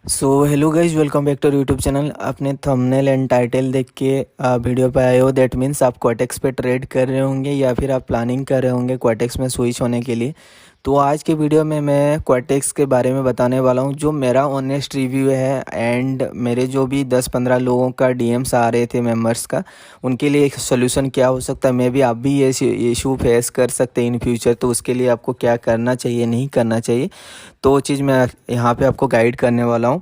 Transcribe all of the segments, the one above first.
So hello guys, welcome back to YouTube channel. आपने thumbnail and title देख के video पे आए हो। दैट मीन्स आप क्वाटेक्स पे ट्रेड कर रहे होंगे या फिर आप प्लानिंग कर रहे होंगे क्वाटेक्स में स्विच होने के लिए। तो आज के वीडियो में मैं क्वाटेक्स के बारे में बताने वाला हूँ, जो मेरा ऑनेस्ट रिव्यू है एंड मेरे जो भी 10-15 लोगों का डीएम्स आ रहे थे मेंबर्स का, उनके लिए एक सोल्यूशन क्या हो सकता है। मे बी आप भी ये इशू फेस कर सकते हैं इन फ्यूचर, तो उसके लिए आपको क्या करना चाहिए, नहीं करना चाहिए, तो वो चीज़ मैं यहाँ पे आपको गाइड करने वाला हूँ।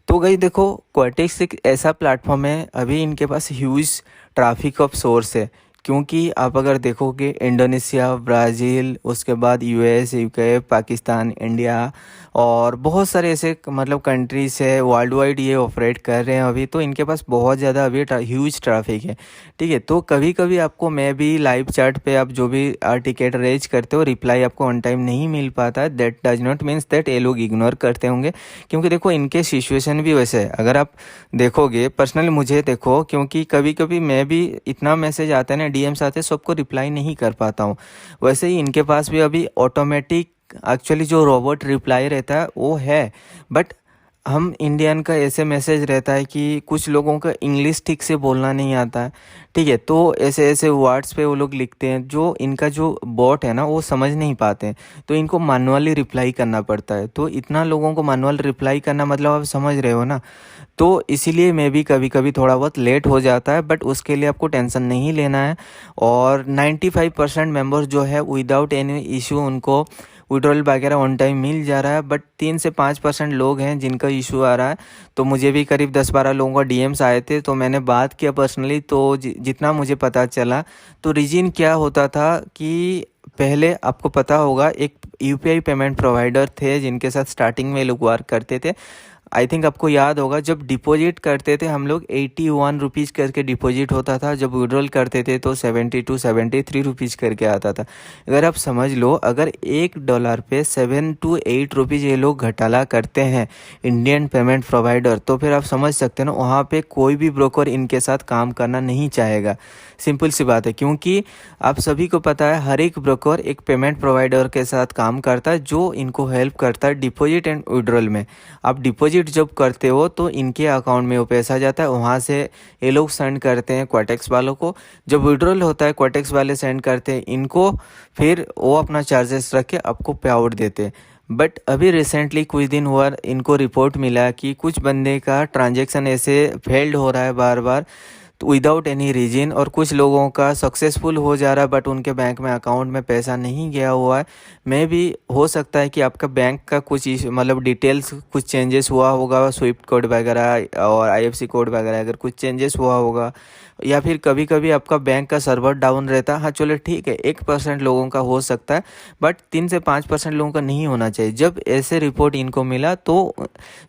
तो गई देखो, क्वाटेक्स एक ऐसा प्लेटफॉर्म है, अभी इनके पास ह्यूज ट्रैफिक ऑफ सोर्स है। क्योंकि आप अगर देखोगे इंडोनेशिया, ब्राज़ील, उसके बाद यूएस, यूके, पाकिस्तान, इंडिया और बहुत सारे ऐसे मतलब कंट्रीज़ है, वर्ल्ड वाइड ये ऑपरेट कर रहे हैं अभी। तो इनके पास बहुत ज़्यादा अभी ह्यूज ट्रैफिक है, ठीक है। तो कभी कभी आपको मैं भी लाइव चैट पे आप जो भी टिकट रेज करते हो, रिप्लाई आपको ऑन टाइम नहीं मिल पाता है। That does not means that ये लोग इग्नोर करते होंगे, क्योंकि देखो इनके सिचुएशन भी वैसे है। अगर आप देखोगे पर्सनली मुझे देखो, क्योंकि कभी कभी मैं भी इतना मैसेज आता है ना, डीएम्स आते हैं, सबको रिप्लाई नहीं कर पाता हूँ। वैसे ही इनके पास भी अभी ऑटोमेटिक एक्चुअली जो रोबोट रिप्लाई रहता है वो है, बट हम इंडियन का ऐसे मैसेज रहता है कि कुछ लोगों का इंग्लिश ठीक से बोलना नहीं आता है, ठीक है। तो ऐसे ऐसे वर्ड्स पे वो लोग लिखते हैं जो इनका जो बॉट है ना वो समझ नहीं पाते हैं, तो इनको मैनुअली रिप्लाई करना पड़ता है। तो इतना लोगों को मैनुअल रिप्लाई करना, मतलब आप समझ रहे हो ना। तो इसीलिए मैं भी कभी कभी थोड़ा बहुत लेट हो जाता है, बट उसके लिए आपको टेंशन नहीं लेना है। और 95% मेंबर्स जो है विदाउट एनी इशू उनको विड्रॉल वगैरह ऑन टाइम मिल जा रहा है। बट 3 से 5% लोग हैं जिनका इशू आ रहा है। तो मुझे भी करीब 10-12 लोगों का डीएम्स आए थे, तो मैंने बात किया पर्सनली। तो जितना मुझे पता चला, तो रीजन क्या होता था कि पहले आपको पता होगा एक यूपीआई पेमेंट प्रोवाइडर थे जिनके साथ स्टार्टिंग में ये लोग वर्क करते थे। आई थिंक आपको याद होगा, जब डिपॉजिट करते थे हम लोग 81 रुपीज़ करके डिपॉजिट होता था, जब विड्रॉल करते थे तो 72-73 रुपीज़ करके आता था। अगर आप समझ लो, अगर $1 पे 7 to 8 रुपीज़ ये लोग घटाला करते हैं इंडियन पेमेंट प्रोवाइडर, तो फिर आप समझ सकते हैं ना, वहाँ पे कोई भी ब्रोकर इनके साथ काम करना नहीं चाहेगा। सिंपल सी बात है, क्योंकि आप सभी को पता है हर एक ब्रोकर एक पेमेंट प्रोवाइडर के साथ काम करता है जो इनको हेल्प करता है डिपॉजिट एंड विड्रॉल में। आप डिपॉजिट जब करते हो तो इनके अकाउंट में वो पैसा जाता है, वहाँ से ये लोग सेंड करते हैं क्वाटेक्स वालों को। जब विड्रॉल होता है क्वाटेक्स वाले सेंड करते हैं इनको, फिर वो अपना चार्जेस रख के आपको पे आउट देते हैं। बट अभी रिसेंटली कुछ दिन हुआ, इनको रिपोर्ट मिला कि कुछ बंदे का ट्रांजैक्शन ऐसे फेल्ड हो रहा है बार बार विदाउट एनी रीजन, और कुछ लोगों का सक्सेसफुल हो जा रहा है बट उनके बैंक में अकाउंट में पैसा नहीं गया हुआ है। मे भी हो सकता है कि आपका बैंक का कुछ मतलब डिटेल्स कुछ चेंजेस हुआ होगा, स्विफ्ट कोड वगैरह और आईएफसी कोड वगैरह अगर कुछ चेंजेस हुआ होगा, या फिर कभी कभी आपका बैंक का सर्वर डाउन रहता है। हाँ चलो ठीक है, 1% लोगों का हो सकता है, बट 3 से 5% लोगों का नहीं होना चाहिए। जब ऐसे रिपोर्ट इनको मिला तो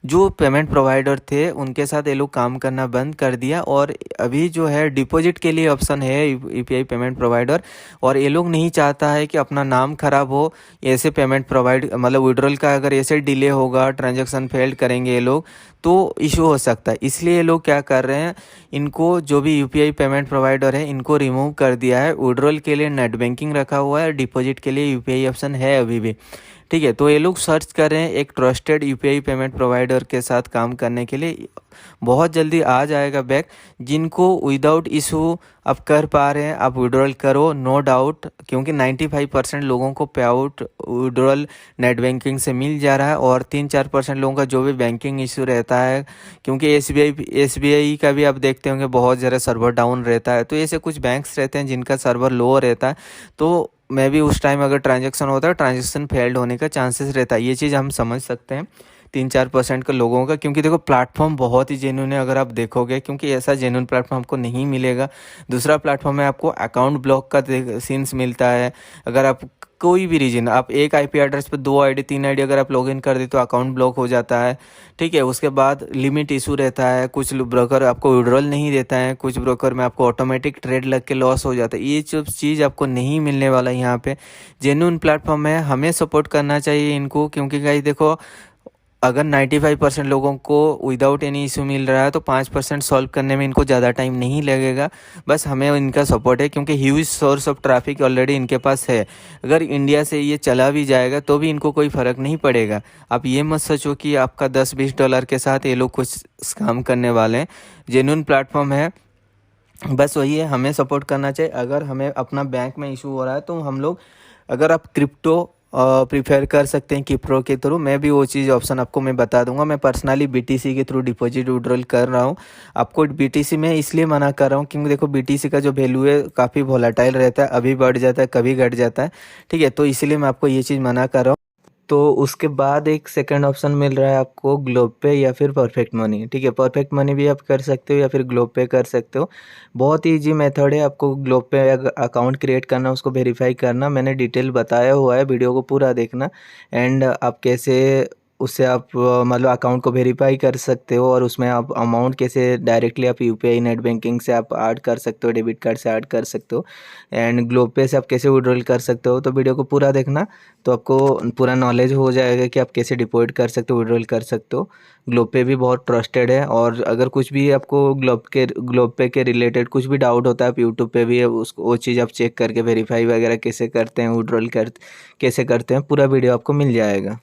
जो पेमेंट प्रोवाइडर थे उनके साथ ये लोग काम करना बंद कर दिया, और अभी जो है डिपॉजिट के लिए ऑप्शन है यूपीआई पेमेंट प्रोवाइडर। और ये लोग नहीं चाहता है कि अपना नाम खराब हो ऐसे पेमेंट प्रोवाइड, मतलब विड्रॉल का अगर ऐसे डिले होगा, ट्रांजैक्शन फेल्ड करेंगे ये लोग, तो इशू हो सकता है। इसलिए ये लोग क्या कर रहे हैं, इनको जो भी यूपीआई पेमेंट प्रोवाइडर है इनको रिमूव कर दिया है। विड्रॉल के लिए नेट बैंकिंग रखा हुआ है, डिपॉजिट के लिए यूपीआई ऑप्शन है अभी भी, ठीक है। तो ये लोग सर्च कर रहे हैं एक ट्रस्टेड यूपीआई पेमेंट प्रोवाइडर के साथ काम करने के लिए। बहुत जल्दी आ जाएगा बैक। जिनको विदाउट इशू आप कर पा रहे हैं आप विड्रॉल करो, नो डाउट, क्योंकि 95% लोगों को पे आउट विड्रॉल नेट बैंकिंग से मिल जा रहा है। और 3-4% लोगों का जो भी बैंकिंग इशू रहता है, क्योंकि एसबीआई का भी आप देखते होंगे बहुत ज़्यादा सर्वर डाउन रहता है। तो ऐसे कुछ बैंक्स रहते हैं जिनका सर्वर लो रहता है, तो मैं भी उस टाइम अगर ट्रांजैक्शन होता है, ट्रांजैक्शन फेल्ड होने का चांसेस रहता है। ये चीज़ हम समझ सकते हैं 3-4% का लोगों का, क्योंकि देखो प्लेटफॉर्म बहुत ही जेन्युइन है अगर आप देखोगे, क्योंकि ऐसा जेन्युइन प्लेटफॉर्म आपको नहीं मिलेगा। दूसरा प्लेटफॉर्म है आपको अकाउंट ब्लॉक का सीन्स मिलता है। अगर आप कोई भी रीजन, आप एक आईपी एड्रेस पे 2 आईडी 3 आईडी अगर आप लॉगिन कर दे तो अकाउंट ब्लॉक हो जाता है, ठीक है। उसके बाद लिमिट इशू रहता है, कुछ ब्रोकर आपको विड्रॉल नहीं देता है, कुछ ब्रोकर में आपको ऑटोमेटिक ट्रेड लग के लॉस हो जाता है। ये सब चीज़ आपको नहीं मिलने वाला यहाँ पे। जेन्युइन प्लेटफॉर्म है, हमें सपोर्ट करना चाहिए इनको, क्योंकि गाइस देखो अगर 95% लोगों को विदाउट एनी इशू मिल रहा है तो 5% सॉल्व करने में इनको ज़्यादा टाइम नहीं लगेगा। बस हमें इनका सपोर्ट है, क्योंकि huge source of traffic already इनके पास है। अगर इंडिया से ये चला भी जाएगा तो भी इनको कोई फ़र्क नहीं पड़ेगा। आप ये मत सोचो कि आपका $10-20 के साथ ये लोग कुछ काम करने वाले हैं। जेन्युइन प्लेटफॉर्म है, बस वही है, हमें सपोर्ट करना चाहिए। अगर हमें अपना बैंक में इशू हो रहा है तो हम लोग, अगर आप क्रिप्टो प्रीफर कर सकते हैं क्रिप्टो के थ्रू, मैं भी वो चीज़ ऑप्शन आपको मैं बता दूंगा। मैं पर्सनली बीटीसी के थ्रू डिपॉजिट विड्रॉल कर रहा हूँ। आपको बीटीसी में इसलिए मना कर रहा हूँ क्योंकि देखो बीटीसी का जो वैल्यू है काफ़ी वोलेटाइल रहता है, अभी बढ़ जाता है कभी घट जाता है, ठीक है। तो इसलिए मैं आपको ये चीज़ मना कर रहा हूँ। तो उसके बाद एक सेकंड ऑप्शन मिल रहा है आपको ग्लोब पे या फिर परफेक्ट मनी, ठीक है। परफेक्ट मनी भी आप कर सकते हो या फिर ग्लोब पे कर सकते हो। बहुत ही ईजी मेथड है। आपको ग्लोब पे अकाउंट क्रिएट करना, उसको वेरीफाई करना, मैंने डिटेल बताया हुआ है, वीडियो को पूरा देखना। एंड आप कैसे उससे आप मतलब अकाउंट को वेरीफाई कर सकते हो, और उसमें आप अमाउंट कैसे डायरेक्टली आप यूपीआई नेट बैंकिंग से आप ऐड कर सकते हो, डेबिट कार्ड से ऐड कर सकते हो, एंड ग्लोब पे से आप कैसे विड्रॉल कर सकते हो। तो वीडियो को पूरा देखना, तो आपको पूरा नॉलेज हो जाएगा कि आप कैसे डिपॉजिट कर सकते हो, विड्रॉल कर सकते हो। ग्लोब पे भी बहुत ट्रस्टेड है, और अगर कुछ भी आपको ग्लोब पे के रिलेटेड कुछ भी डाउट होता है, आप यूट्यूब पे भी उसको वो चीज़ आप चेक करके वेरीफाई वगैरह कैसे करते हैं, विड्रॉल कैसे करते हैं, पूरा वीडियो आपको मिल जाएगा।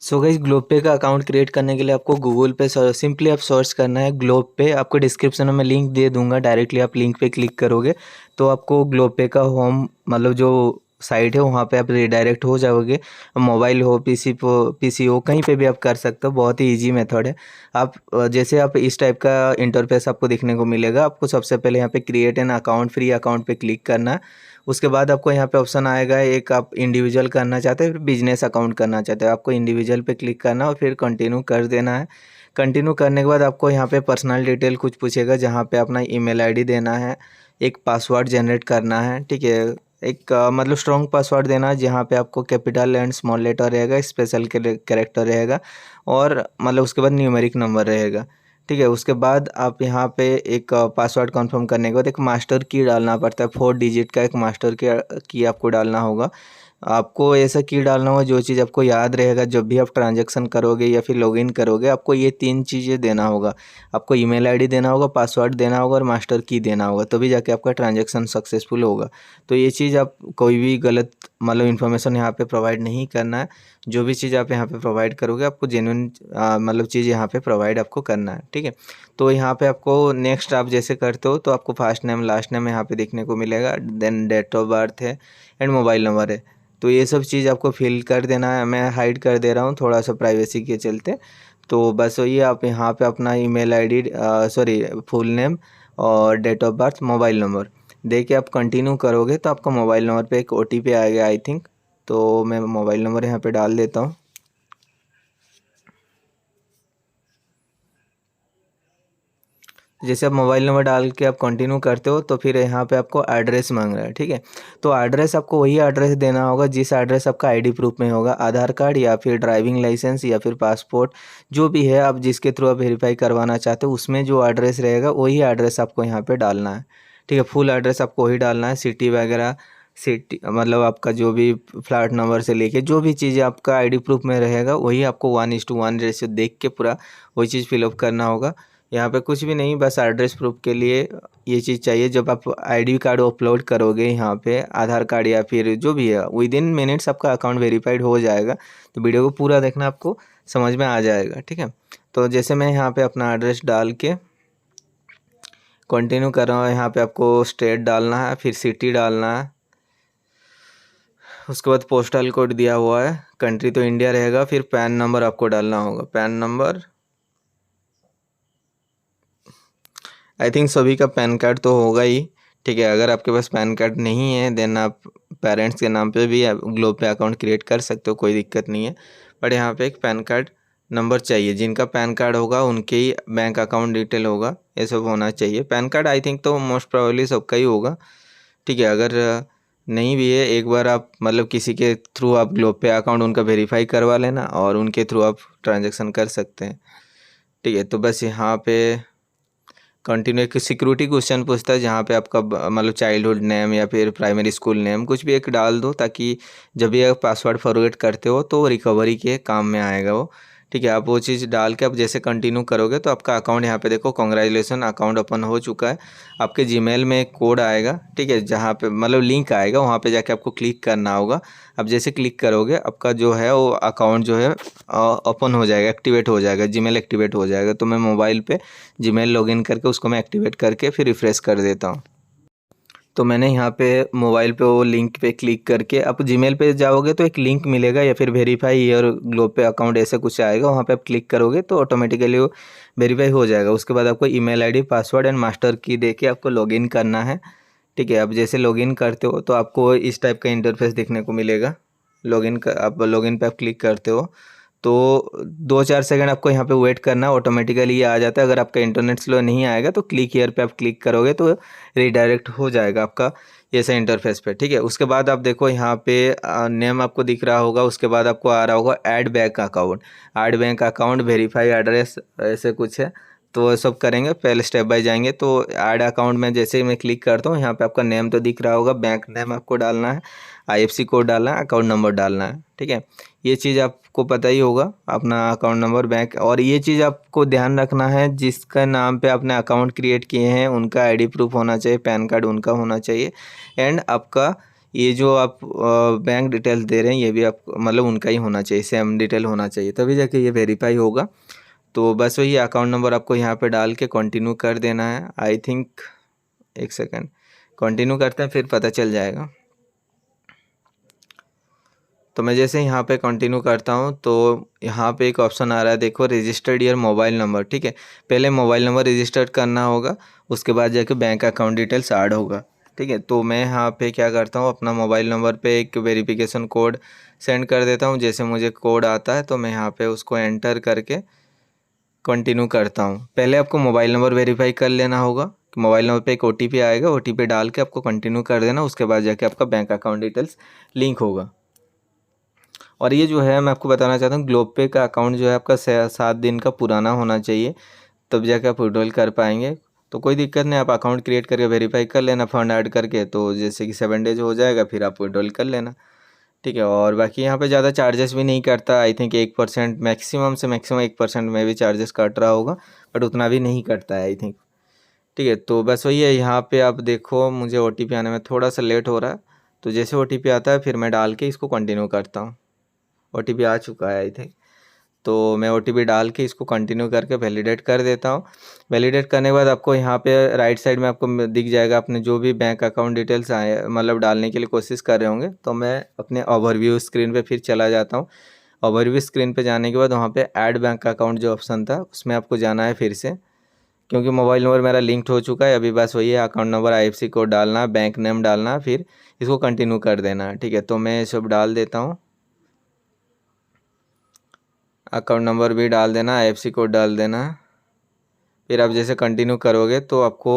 सो गाइस, ग्लोब पे का अकाउंट क्रिएट करने के लिए आपको गूगल पे सिंपली आप सर्च करना है ग्लोब पे। आपको डिस्क्रिप्शन में मैं लिंक दे दूंगा, डायरेक्टली आप लिंक पे क्लिक करोगे तो आपको ग्लोब पे का होम मतलब जो साइट है वहाँ पे आप रिडायरेक्ट हो जाओगे। मोबाइल हो, पीसी हो, कहीं पे भी आप कर सकते हो। बहुत ही इजी मेथड है। आप जैसे आप इस टाइप का इंटरफेस आपको देखने को मिलेगा। आपको सबसे पहले यहाँ पे create an account, free account पे क्लिक करना है। उसके बाद आपको यहाँ पे ऑप्शन आएगा, एक आप इंडिविजुअल करना चाहते हैं, फिर बिजनेस अकाउंट करना चाहते हैं। आपको इंडिविजुअल पे क्लिक करना है और फिर कंटिन्यू कर देना है। कंटिन्यू करने के बाद आपको यहाँ पे पर्सनल डिटेल कुछ पूछेगा, जहाँ पे अपना ईमेल आईडी देना है, एक पासवर्ड जनरेट करना है, ठीक है। एक मतलब स्ट्रॉन्ग पासवर्ड देना है, जहाँ पे आपको कैपिटल एंड स्मॉल लेटर रहेगा, स्पेशल कैरेक्टर रहेगा, और मतलब उसके बाद न्यूमेरिक नंबर रहेगा, ठीक है। उसके बाद आप यहाँ पे एक पासवर्ड कंफर्म करने के बाद एक मास्टर की डालना पड़ता है, 4 डिजिट का एक मास्टर की आपको डालना होगा। आपको ऐसा की डालना होगा जो चीज़ आपको याद रहेगा, जब भी आप ट्रांजैक्शन करोगे या फिर लॉगिन करोगे, आपको ये 3 चीज़ें देना होगा। आपको ईमेल आईडी देना होगा, पासवर्ड देना होगा और मास्टर की देना होगा, तभी जाके आपका ट्रांजैक्शन सक्सेसफुल होगा। तो ये चीज़ आप कोई भी गलत मतलब इन्फॉर्मेशन यहाँ पे प्रोवाइड नहीं करना है। जो भी चीज़ आप यहाँ पे प्रोवाइड करोगे, आपको जेन्युइन मतलब चीज़ यहाँ पे प्रोवाइड आपको करना है, ठीक है। तो यहाँ पे आपको नेक्स्ट आप जैसे करते हो तो आपको फर्स्ट नेम लास्ट नेम यहाँ पे देखने को मिलेगा, देन डेट ऑफ बर्थ है एंड मोबाइल नंबर है। तो ये सब चीज़ आपको फिल कर देना है। मैं हाइड कर दे रहा हूँ थोड़ा सा प्राइवेसी के चलते। तो बस वही आप यहाँ पे अपना email ID sorry full name और date of birth, mobile number दे के आप कंटिन्यू करोगे तो आपका मोबाइल नंबर पे एक ओटीपी आएगा आई थिंक। तो मैं मोबाइल नंबर यहाँ पे डाल देता हूँ। जैसे आप मोबाइल नंबर डाल के आप कंटिन्यू करते हो तो फिर यहाँ पे आपको एड्रेस मांग रहा है, ठीक है। तो एड्रेस आपको वही एड्रेस देना होगा जिस एड्रेस आपका आईडी प्रूफ में होगा, आधार कार्ड या फिर ड्राइविंग लाइसेंस या फिर पासपोर्ट, जो भी है आप जिसके थ्रू आप वेरीफाई करवाना चाहते हो, उसमें जो एड्रेस रहेगा वही एड्रेस आपको यहाँ पर डालना है, ठीक है। फुल एड्रेस आपको वही डालना है, सिटी वगैरह, सिटी मतलब आपका जो भी फ्लैट नंबर से लेके जो भी चीज़ें आपका आईडी प्रूफ में रहेगा वही आपको 1:1 रेशियो देख के पूरा वही चीज़ फिलअप करना होगा। यहाँ पे कुछ भी नहीं, बस एड्रेस प्रूफ के लिए ये चीज़ चाहिए। जब आप आईडी कार्ड अपलोड करोगे यहाँ पे, आधार कार्ड या फिर जो भी है, विद इन मिनट्स आपका अकाउंट वेरीफाइड हो जाएगा। तो वीडियो को पूरा देखना, आपको समझ में आ जाएगा, ठीक है। तो जैसे मैं यहाँ पे अपना एड्रेस डाल के कंटिन्यू कर रहा हूँ, यहाँ पे आपको स्टेट डालना है, फिर सिटी डालना है, उसके बाद पोस्टल कोड दिया हुआ है, कंट्री तो इंडिया रहेगा, फिर पैन नंबर आपको डालना होगा, पैन नंबर। आई थिंक सभी का पैन कार्ड तो होगा ही, ठीक है। अगर आपके पास पैन कार्ड नहीं है देन आप पेरेंट्स के नाम पे भी ग्लोब पे अकाउंट क्रिएट कर सकते हो, कोई दिक्कत नहीं है। बट यहाँ पे एक पैन कार्ड नंबर चाहिए, जिनका पैन कार्ड होगा उनके ही बैंक अकाउंट डिटेल होगा, ये सब होना चाहिए। पैन कार्ड आई थिंक तो मोस्ट प्रोबेबली सबका ही होगा, ठीक है। अगर नहीं भी है, एक बार आप मतलब किसी के थ्रू आप ग्लोब पे अकाउंट उनका वेरीफाई करवा लेना और उनके थ्रू आप ट्रांजेक्शन कर सकते हैं, ठीक है। तो बस यहाँ पे कंटिन्यू एक सिक्योरिटी क्वेश्चन पूछता है, जहाँ पे आपका मतलब चाइल्डहुड नेम या फिर प्राइमरी स्कूल नेम कुछ भी एक डाल दो, ताकि जब भी आप पासवर्ड फॉरगेट करते हो तो रिकवरी के काम में आएगा वो, ठीक है, आप वो चीज़ डाल के आप जैसे कंटिन्यू करोगे तो आपका अकाउंट यहाँ पे देखो कॉन्ग्रेचुलेसन अकाउंट ओपन हो चुका है। आपके जीमेल में एक कोड आएगा, ठीक है, जहाँ पे मतलब लिंक आएगा, वहाँ पे जाके आपको क्लिक करना होगा। अब जैसे क्लिक करोगे आपका जो है वो अकाउंट जो है ओपन हो जाएगा, एक्टिवेट हो जाएगा, जीमेल एक्टिवेट हो जाएगा। तो मैं मोबाइल पे जीमेल लॉगिन करके उसको मैं एक्टिवेट करके फिर रिफ्रेश कर देता हूँ। तो मैंने यहाँ पे मोबाइल पे वो लिंक पे क्लिक करके, आप जीमेल पे जाओगे तो एक लिंक मिलेगा या फिर वेरीफाई योर ग्लोब पे अकाउंट ऐसे कुछ आएगा, वहाँ पे आप क्लिक करोगे तो ऑटोमेटिकली वो वेरीफाई हो जाएगा। उसके बाद आपको email ID password and master की दे के आपको लॉगिन करना है। ठीक है, आप जैसे लॉगिन करते हो तो आपको इस टाइप का इंटरफेस देखने को मिलेगा। आप लॉगिन पे आप क्लिक करते हो तो 2-4 सेकंड आपको यहाँ पे वेट करना, ऑटोमेटिकली ये आ जाता है। अगर आपका इंटरनेट स्लो नहीं आएगा तो क्लिक हियर पे आप क्लिक करोगे तो रीडायरेक्ट हो जाएगा आपका ऐसा इंटरफेस पे। ठीक है, उसके बाद आप देखो यहाँ पे नेम आपको दिख रहा होगा, उसके बाद आपको आ रहा होगा add bank account verify address ऐसे कुछ है। तो वो सब करेंगे, पहले स्टेप बाय जाएंगे। तो ऐड अकाउंट में जैसे ही मैं क्लिक करता हूँ, यहाँ पे आपका नेम तो दिख रहा होगा, बैंक नेम आपको डालना है, आईएफएससी कोड डालना है, अकाउंट नंबर डालना है। ठीक है, ये चीज़ आपको पता ही होगा, अपना अकाउंट नंबर बैंक। और ये चीज़ आपको ध्यान रखना है, जिसका नाम पे आपने अकाउंट क्रिएट किए हैं उनका आईडी प्रूफ होना चाहिए, पैन कार्ड उनका होना चाहिए। एंड आपका ये जो आप बैंक डिटेल्स दे रहे हैं ये भी आप मतलब उनका ही होना चाहिए, सेम डिटेल होना चाहिए, तभी जाके ये वेरीफाई होगा। तो बस वही अकाउंट नंबर आपको यहाँ पे डाल के कंटिन्यू कर देना है। आई थिंक एक सेकेंड कंटिन्यू करते हैं फिर पता चल जाएगा। तो मैं जैसे यहाँ पे कंटिन्यू करता हूँ तो यहाँ पे एक ऑप्शन आ रहा है, देखो रजिस्टर्ड योर मोबाइल नंबर। ठीक है, पहले मोबाइल नंबर रजिस्टर्ड करना होगा, उसके बाद जाके बैंक अकाउंट डिटेल्स ऐड होगा। ठीक है, तो मैं यहाँ पे क्या करता हूँ, अपना मोबाइल नंबर पे एक वेरिफिकेशन कोड सेंड कर देता हूँ। जैसे मुझे कोड आता है तो मैं यहाँ पे उसको एंटर करके कंटिन्यू करता हूँ। पहले आपको मोबाइल नंबर वेरीफाई कर लेना होगा, मोबाइल नंबर पे एक ओटीपी आएगा, ओटीपी डाल के आपको कंटिन्यू कर देना, उसके बाद जाके आपका बैंक अकाउंट डिटेल्स लिंक होगा। और ये जो है मैं आपको बताना चाहता हूँ, ग्लोब पे का अकाउंट जो है आपका 7 दिन का पुराना होना चाहिए, तब जाके आप विड्रॉल कर पाएंगे। तो कोई दिक्कत नहीं, आप अकाउंट क्रिएट करके वेरीफाई कर लेना फंड ऐड करके, तो जैसे कि 7 डेज हो जाएगा फिर आप विड्रॉल कर लेना। ठीक है, और बाकी यहाँ पे ज़्यादा चार्जेस भी नहीं करता, आई थिंक 1% मैक्सिमम से मैक्सिमम 1% में भी चार्जेस कट रहा होगा, बट उतना भी नहीं कटता है आई थिंक। ठीक है, तो बस वही है, यहाँ पे आप देखो मुझे ओटीपी आने में थोड़ा सा लेट हो रहा है, तो जैसे ओटीपी आता है फिर मैं डाल के इसको कंटिन्यू करता हूँ। ओटीपी आ चुका है आई थिंक, तो मैं ओटीपी डाल के इसको कंटिन्यू करके वैलिडेट कर देता हूँ। वैलिडेट करने के बाद आपको यहाँ पे राइट साइड में आपको दिख जाएगा अपने जो भी बैंक अकाउंट डिटेल्स आए मतलब डालने के लिए कोशिश कर रहे होंगे। तो मैं अपने ओवरव्यू स्क्रीन पे फिर चला जाता हूँ। ओवरव्यू स्क्रीन पे जाने के बाद वहाँ पे ऐड बैंक अकाउंट जो ऑप्शन था उसमें आपको जाना है फिर से, क्योंकि मोबाइल नंबर मेरा लिंक्ड हो चुका है। अभी बस वही है, अकाउंट नंबर आईएफएससी कोड डालना, बैंक नेम डालना, फिर इसको कंटिन्यू कर देना। ठीक है, तो मैं सब डाल देता हूँ, अकाउंट नंबर भी डाल देना, आईएफएससी कोड डाल देना। फिर आप जैसे कंटिन्यू करोगे तो आपको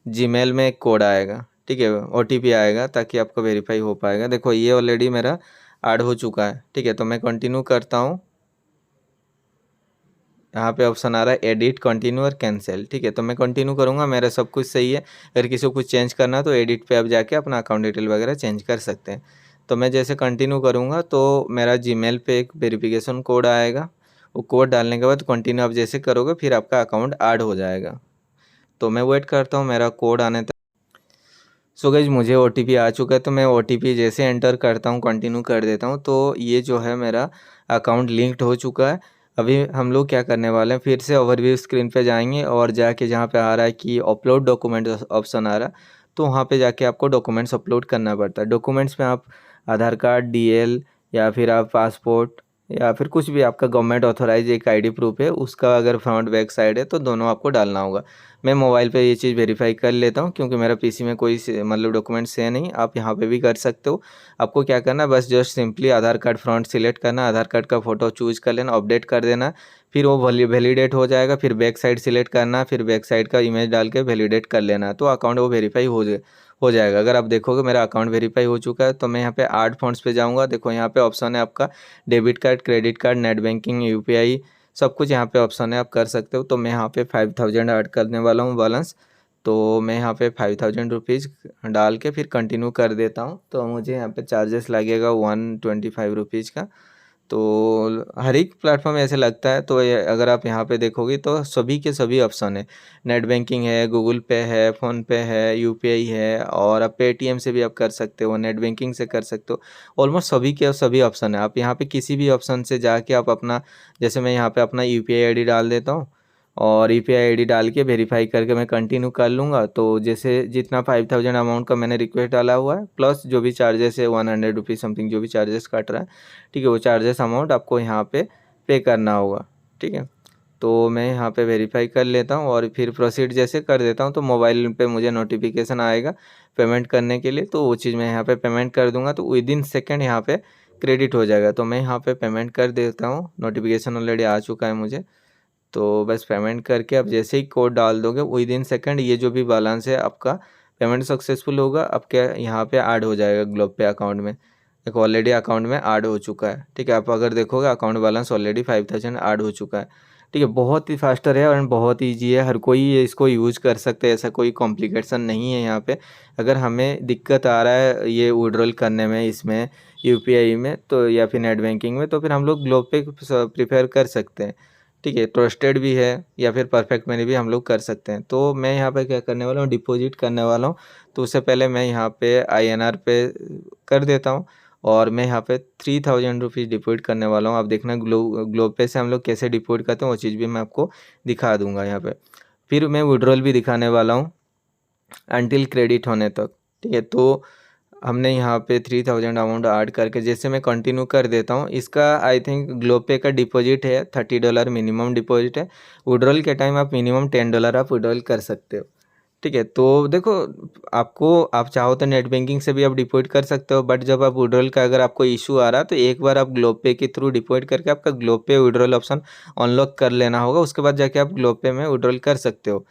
जीमेल में एक कोड आएगा, ठीक है, ओटीपी आएगा, ताकि आपको वेरीफाई हो पाएगा। देखो ये ऑलरेडी मेरा ऐड हो चुका है। ठीक है, तो मैं कंटिन्यू करता हूँ। यहाँ पे ऑप्शन आ रहा है एडिट, कंटिन्यू और कैंसिल। ठीक है, तो मैं कंटिन्यू करूँगा, मेरा सब कुछ सही है। अगर किसी को कुछ चेंज करना है तो एडिट पे आप जाके अपना अकाउंट डिटेल वगैरह चेंज कर सकते हैं। तो मैं जैसे कंटिन्यू करूँगा तो मेरा जीमेल पे एक वेरिफिकेशन कोड आएगा, वो कोड डालने के बाद कंटिन्यू आप जैसे करोगे फिर आपका अकाउंट ऐड हो जाएगा। तो मैं वेट करता हूँ मेरा कोड आने तक। सो गाइस मुझे ओटीपी आ चुका है, तो मैं ओटीपी जैसे एंटर करता हूँ कंटिन्यू कर देता हूँ, तो ये जो है मेरा अकाउंट लिंक्ड हो चुका है। अभी हम लोग क्या करने वाले हैं, फिर से ओवरव्यू स्क्रीन पे जाएंगे और जाके जहाँ पे आ रहा है कि अपलोड डॉक्यूमेंट ऑप्शन आ रहा है, तो वहाँ पे जाके आपको डॉक्यूमेंट्स अपलोड करना पड़ता है। डॉक्यूमेंट्स में आप आधार कार्ड, डीएल या फिर आप पासपोर्ट या फिर कुछ भी आपका गवर्नमेंट ऑथोराइज एक आईडी प्रूफ है उसका अगर फ्रंट बैक साइड है तो दोनों आपको डालना होगा। मैं मोबाइल पे ये चीज़ वेरीफाई कर लेता हूँ, क्योंकि मेरा पीसी में कोई मतलब डॉक्यूमेंट्स है नहीं। आप यहाँ पे भी कर सकते हो। आपको क्या करना है, बस जस्ट सिंपली आधार कार्ड फ्रंट सिलेक्ट करना, आधार कार्ड का फोटो चूज कर लेना, अपडेट कर देना, फिर वो वैलिडेट हो जाएगा। फिर बैक साइड सिलेक्ट करना, फिर बैक साइड का इमेज डाल के वैलिडेट कर लेना, तो अकाउंट वो वेरीफाई हो जाएगा। अगर आप देखोगे मेरा अकाउंट वेरीफाई हो चुका है, तो मैं यहाँ पे ऐड फंड्स पे जाऊँगा। देखो यहाँ पे ऑप्शन है आपका debit card, credit card, net banking, UPI, सब कुछ यहाँ पे ऑप्शन है, आप कर सकते हो। तो मैं यहाँ पे 5000 ऐड करने वाला हूँ बैलेंस, तो मैं यहाँ पे 5000 रुपीज़ डाल के फिर कंटिन्यू कर देता हूँ। तो मुझे यहाँ पे चार्जेस लगेगा 125 रुपीज़ का। तो हर एक प्लेटफॉर्म ऐसे लगता है। तो अगर आप यहाँ पे देखोगे तो सभी के सभी ऑप्शन है। नेट बैंकिंग है, गूगल पे है, फ़ोनपे है, यूपीआई है, और आप पेटीएम से भी आप कर सकते हो, नेट बैंकिंग से कर सकते हो। ऑलमोस्ट सभी के सभी ऑप्शन है। आप यहाँ पे किसी भी ऑप्शन से जाके आप अपना, जैसे मैं यहाँ पे अपना यूपीआई आईडी डाल देता हूँ, और यूपीआई आईडी डाल के वेरीफाई करके मैं कंटिन्यू कर लूँगा। तो जैसे जितना 5000 अमाउंट का मैंने रिक्वेस्ट डाला हुआ है, प्लस जो भी चार्जेस है 100 रुपीज़ समथिंग जो भी चार्जेस काट रहा है, ठीक है, वो चार्जेस अमाउंट आपको यहाँ पे पे करना होगा। ठीक है, तो मैं यहाँ पे वेरीफाई कर लेता हूँ और फिर प्रोसीड जैसे कर देता हूँ, तो मोबाइल पे मुझे नोटिफिकेशन आएगा पेमेंट करने के लिए। तो वो चीज़ मैं यहाँ पे पेमेंट कर दूँगा, तो विद इन सेकेंड यहाँ पे क्रेडिट हो जाएगा। तो मैं यहाँ पे पेमेंट कर देता हूँ, नोटिफिकेशन ऑलरेडी आ चुका है मुझे। तो बस पेमेंट करके आप जैसे ही कोड डाल दोगे, विद इन सेकेंड ये जो भी बैलेंस है आपका पेमेंट सक्सेसफुल होगा, आपके यहाँ पे ऐड हो जाएगा ग्लोब पे अकाउंट में। एक ऑलरेडी अकाउंट में ऐड हो चुका है। ठीक है, आप अगर देखोगे अकाउंट बैलेंस ऑलरेडी 5000 ऐड हो चुका है। ठीक है, बहुत ही फास्टर है और बहुत ईजी है, हर कोई इसको यूज़ कर सकते हैं, ऐसा कोई कॉम्प्लिकेशन नहीं है यहाँ पे। अगर हमें दिक्कत आ रहा है ये विड्रॉल करने में, इसमें यूपीआई में, तो या फिर नेट बैंकिंग में, तो फिर हम लोग ग्लोब पे प्रीफर कर सकते हैं। ठीक है, ट्रस्टेड भी है, या फिर परफेक्ट मनी भी हम लोग कर सकते हैं। तो मैं यहाँ पे क्या करने वाला हूँ, डिपॉजिट करने वाला हूँ। तो उससे पहले मैं यहाँ पे आईएनआर पे कर देता हूँ, और मैं यहाँ पे 3000 रुपीज़ डिपॉजिट करने वाला हूँ। आप देखना ग्लोब पे से हम लोग कैसे डिपॉजिट करते हैं, वो चीज़ भी मैं आपको दिखा दूँगा यहाँ पे। फिर मैं विड्रॉल भी दिखाने वाला हूँ अनटिल क्रेडिट होने तक। ठीक है, तो हमने यहाँ पे 3000 अमाउंट ऐड करके जैसे मैं कंटिन्यू कर देता हूँ। इसका आई थिंक ग्लोब पे का डिपॉजिट है $30 मिनिमम डिपॉजिट है। विड्रॉल के टाइम आप मिनिमम $10 आप विड्रॉल कर सकते हो। ठीक है, तो देखो, आपको आप चाहो तो नेट बैंकिंग से भी आप डिपॉजिट कर सकते हो, बट जब आप विड्रॉल का अगर आपको इशू आ रहा है, तो एक बार आप ग्लोब पे के थ्रू डिपॉजिट करके आपका ग्लोब पे विड्रॉल ऑप्शन अनलॉक कर लेना होगा। उसके बाद जाके आप ग्लोब पे में विड्रॉल कर सकते हो।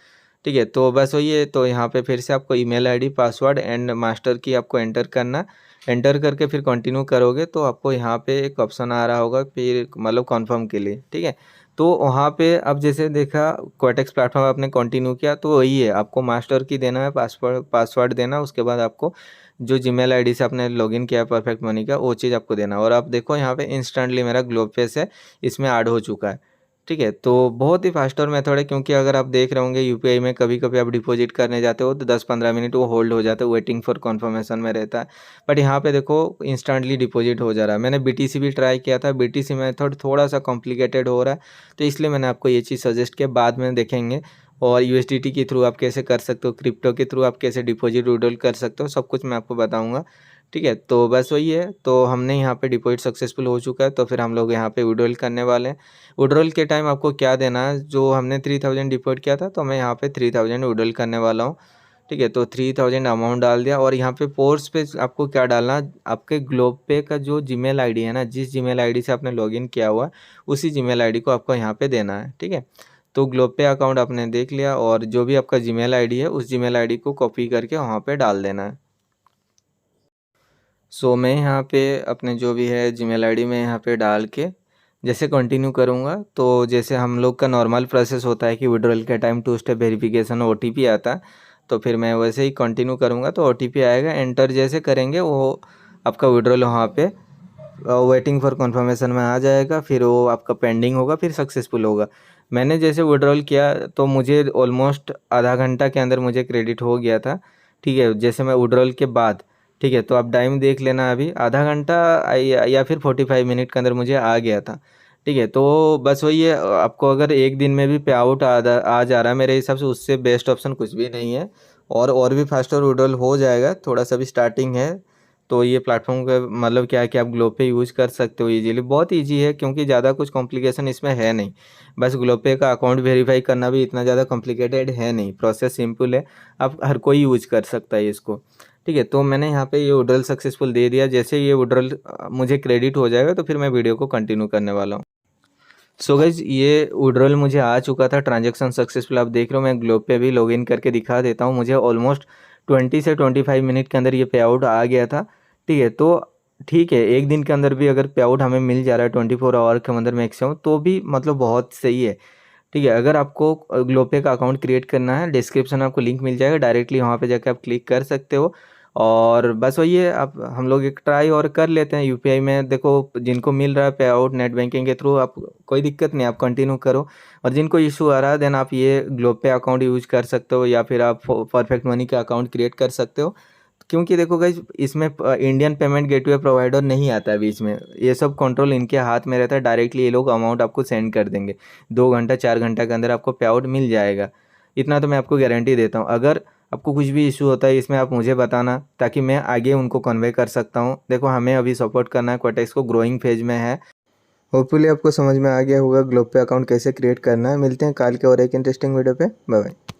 ठीक है, तो बस वही है। तो यहाँ पे फिर से आपको email ID, password and master की आपको एंटर करना। एंटर करके फिर कंटिन्यू करोगे तो आपको यहाँ पे एक ऑप्शन आ रहा होगा, फिर मतलब कन्फर्म के लिए। ठीक है, तो वहाँ पे अब जैसे देखा क्वाटेक्स प्लेटफॉर्म आपने कंटिन्यू किया, तो वही है, आपको मास्टर की देना है, पासवर्ड देना। उसके बाद आपको जो जीमेल आईडी से आपने लॉगिन किया है परफेक्ट मनी का, वो चीज़ आपको देना। और आप देखो यहाँ पे इंस्टेंटली मेरा ग्लोब पे से इसमें ऐड हो चुका है। ठीक है, तो बहुत ही फास्टर मेथड है, क्योंकि अगर आप देख रहे होंगे यूपीआई में कभी कभी आप डिपॉजिट करने जाते हो तो 10-15 मिनट वो होल्ड हो जाता है, वेटिंग फॉर कन्फर्मेशन में रहता है। बट यहाँ पे देखो इंस्टेंटली डिपॉजिट हो जा रहा है। मैंने बीटीसी भी ट्राई किया था, बीटीसी मेथड थोड़ा सा कॉम्प्लिकेटेड हो रहा है, तो इसलिए मैंने आपको ये चीज़ सजेस्ट किया। बाद में देखेंगे। और यूएसडीटी के थ्रू आप कैसे कर सकते हो, क्रिप्टो के थ्रू आप कैसे डिपॉजिट विड्रॉल कर सकते हो, सब कुछ मैं आपको बताऊँगा। ठीक है, तो बस वही है। तो हमने यहाँ पे डिपॉजिट सक्सेसफुल हो चुका है, तो फिर हम लोग यहाँ पे विड्रॉल करने वाले हैं। विड्रॉल के टाइम आपको क्या देना है, जो हमने 3000 डिपॉजिट किया था, तो मैं यहाँ पे 3000 विड्रॉल करने वाला हूँ। ठीक है, तो 3000 अमाउंट डाल दिया, और यहाँ पे पोर्स पे आपको क्या डालना, आपके ग्लोब पे का जो जीमेल आईडी है ना, जिस जीमेल आईडी से आपने लॉगिन किया हुआ है, उसी जीमेल आईडी को आपको यहाँ पे देना है। ठीक है, तो ग्लोब पे अकाउंट आपने देख लिया, और जो भी आपका जीमेल आईडी है उस जीमेल आईडी को कॉपी करके वहाँ पे डाल देना है। सो मैं यहाँ पे अपने जो भी है जीमेल आईडी में यहाँ पे डाल के जैसे कंटिन्यू करूँगा, तो जैसे हम लोग का नॉर्मल प्रोसेस होता है कि विड्रॉल के टाइम 2 स्टेप वेरिफिकेशन ओटीपी आता है, तो फिर मैं वैसे ही कंटिन्यू करूँगा तो ओटीपी आएगा। एंटर जैसे करेंगे वो आपका विड्रॉल वहाँ पे वेटिंग फॉर कंफर्मेशन में आ जाएगा, फिर वो आपका पेंडिंग होगा, फिर सक्सेसफुल होगा। मैंने जैसे विड्रॉल किया तो मुझे ऑलमोस्ट आधा घंटा के अंदर मुझे क्रेडिट हो गया था। ठीक है, जैसे मैं विड्रॉल के बाद, ठीक है, तो आप टाइम देख लेना, अभी आधा घंटा या फिर 45 मिनट के अंदर मुझे आ गया था। ठीक है, तो बस वही है, आपको अगर एक दिन में भी पे आउट आ जा रहा है मेरे हिसाब से, उससे बेस्ट ऑप्शन कुछ भी नहीं है। और भी फास्टर विड्रॉल हो जाएगा, थोड़ा सा भी स्टार्टिंग है। तो ये प्लेटफॉर्म का मतलब क्या है कि आप ग्लोब पे यूज़ कर सकते हो इजीली, बहुत इजी है, क्योंकि ज़्यादा कुछ कॉम्प्लिकेशन इसमें है नहीं। बस ग्लोब पे का अकाउंट वेरीफाई करना भी इतना ज़्यादा कॉम्प्लिकेटेड है नहीं, प्रोसेस सिंपल है, आप हर कोई यूज़ कर सकता है इसको। ठीक है, तो मैंने यहाँ पे ये विड्रॉल सक्सेसफुल दे दिया। जैसे ये विड्रॉल मुझे क्रेडिट हो जाएगा तो फिर मैं वीडियो को कंटिन्यू करने वाला हूँ। सो गाइज, ये विड्रॉल मुझे आ चुका था, ट्रांजैक्शन सक्सेसफुल आप देख रहे हो। मैं ग्लोब पे भी लॉगिन करके दिखा देता हूँ, मुझे ऑलमोस्ट 20 से 25 मिनट के अंदर ये पे आउट आ गया था। ठीक है, तो ठीक है, एक दिन के अंदर भी अगर पे आउट हमें मिल जा रहा है 24 आवर के अंदर मैक्सिमम, तो भी मतलब बहुत सही है। ठीक है, अगर आपको ग्लोब पे का अकाउंट क्रिएट करना है, डिस्क्रिप्शन में आपको लिंक मिल जाएगा, डायरेक्टली वहाँ पे जाकर आप क्लिक कर सकते हो। और बस वही है, अब हम लोग एक ट्राई और कर लेते हैं यूपीआई में। देखो जिनको मिल रहा है पे आउट नेट बैंकिंग के थ्रू, आप कोई दिक्कत नहीं, आप कंटिन्यू करो। और जिनको इशू आ रहा है देन आप ये ग्लोब पे अकाउंट यूज कर सकते हो, या फिर आप परफेक्ट मनी का अकाउंट क्रिएट कर सकते हो। क्योंकि देखो गाइज, इसमें इंडियन पेमेंट गेटवे प्रोवाइडर नहीं आता है बीच में, ये सब कंट्रोल इनके हाथ में रहता है। डायरेक्टली ये लोग अमाउंट आपको सेंड कर देंगे, 2 घंटा 4 घंटा के अंदर आपको पे आउट मिल जाएगा। इतना तो मैं आपको गारंटी देता हूँ। अगर आपको कुछ भी इशू होता है इसमें, आप मुझे बताना, ताकि मैं आगे उनको कन्वे कर सकता हूँ। देखो हमें अभी सपोर्ट करना है, क्वाटेक्स को ग्रोइंग फेज में है। होपफुली आपको समझ में आ गया होगा ग्लोब पे अकाउंट कैसे क्रिएट करना है। मिलते हैं कल के और एक इंटरेस्टिंग वीडियो पे। Bye bye.